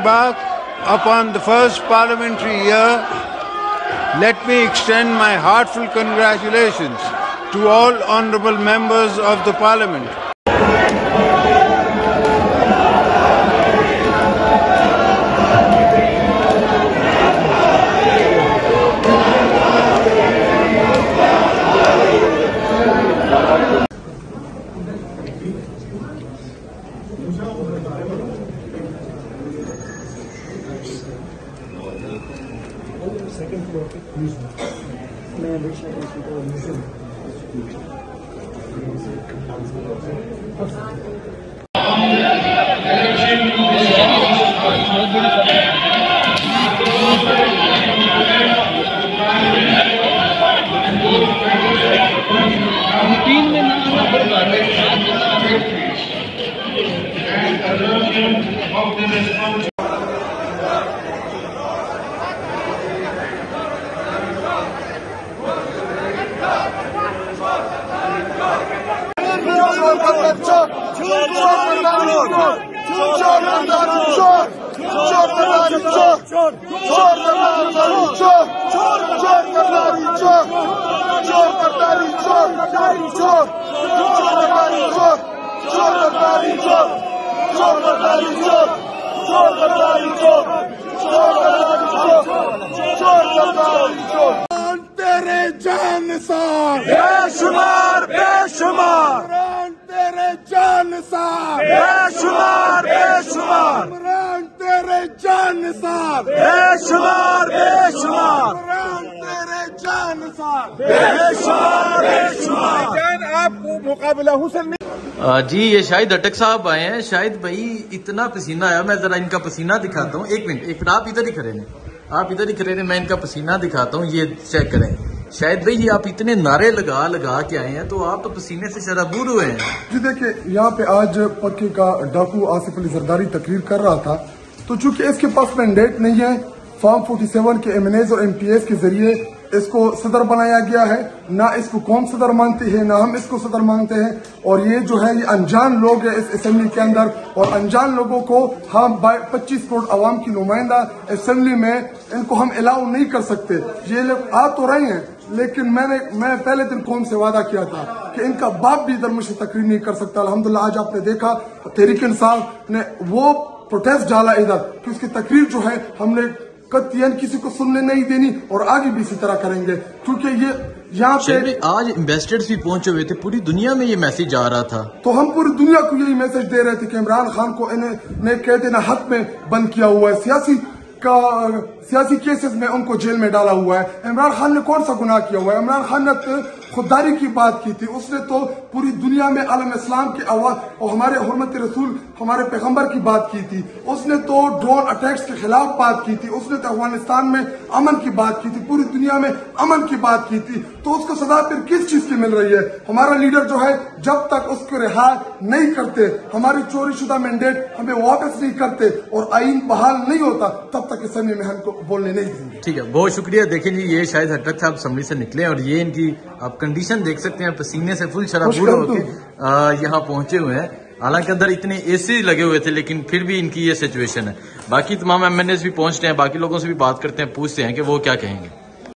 back upon the first parliamentary year, let me extend my heartfelt congratulations to all honourable members of the Parliament. Second floor, मैं तेरे जान निसार बेशुमार बेशुमार तेरे जान निसार बेशुमार बेशुमार तेरे जान निसार बेशुमार बेशुमार तेरे जान निसार बेशुमार बेशुमार आपको मुकाबला हुसैन जी। ये शाहिद अटक साहब आए हैं। शाहिद भाई इतना पसीना आया, मैं जरा इनका पसीना दिखाता हूँ। एक मिनट आप इधर ही खड़े हैं, आप इधर ही खड़े हैं, मैं इनका पसीना दिखाता हूँ। ये चेक करें शाहिद भाई, ये आप इतने नारे लगा के आए हैं, तो आप तो पसीने से शराबूर हुए हैं। जी देखिए, यहाँ पे आज पक्के का डाकू आसिफ अली जरदारी तकरीर कर रहा था, तो चूंकि इसके पास मैंडेट नहीं है, फॉर्म 47 के एमएनएज और एमटीएस के जरिए इसको सदर बनाया गया है। ना इसको कौम सदर मानती है, ना हम इसको सदर मानते हैं। और ये जो है ये अनजान लोग है इस असेंबली के अंदर, और अनजान लोगों को हम 25 करोड़ आवाम की नुमाइंदा असेंबली में इनको हम अलाउ नहीं कर सकते। ये लोग आ तो रहे हैं, लेकिन मैं पहले दिन कौम से वादा किया था कि इनका बाप भी इधर मुझसे तकरीर नहीं कर सकता। अल्हम्दुलिल्लाह आज आपने देखा तहरीक इंसाफ ने वो प्रोटेस्ट डाला इधर कि उसकी तकरीर जो है हमने कतईन किसी को सुनने नहीं देनी, और आगे भी इसी तरह करेंगे, क्योंकि ये यहाँ पे आज इन्वेस्टर्स भी पहुंचे हुए थे, पूरी दुनिया में ये मैसेज आ रहा था। तो हम पूरी दुनिया को यही मैसेज दे रहे थे कि इमरान खान को इन्हें कहते ना हक में बंद किया हुआ है, सियासी केसेस में उनको जेल में डाला हुआ है। इमरान खान ने कौन सा गुनाह किया हुआ है? इमरान खान ने खुददारी की बात की थी, उसने तो पूरी दुनिया में आलम इस्लाम की आवाज और हमारे हुर्मत रसूल हमारे पैगंबर की बात की थी, उसने तो ड्रोन अटैक्स के खिलाफ बात की थी, उसने तो अफगानिस्तान में अमन की बात की थी, पूरी दुनिया में अमन की बात की थी। तो उसको सजा फिर किस चीज की मिल रही है? हमारा लीडर जो है जब तक उसको रिहा नहीं करते, हमारी चोरी शुदा मैंडेट हमें वापस नहीं करते और आईन बहाल नहीं होता, तब तक इस समय में हमको बोलने नहीं देंगे। ठीक है, बहुत शुक्रिया। देखें जी, ये शायद अटक साहब असेंबली से निकले और ये इनकी आप कंडीशन देख सकते हैं, पसीने से फुल शराबूर होकर यहाँ पहुंचे हुए हैं। हालांकि अंदर इतने एसी लगे हुए थे, लेकिन फिर भी इनकी ये सिचुएशन है। बाकी तमाम एमएनएस भी पहुंचते हैं, बाकी लोगों से भी बात करते हैं, पूछते हैं कि वो क्या कहेंगे।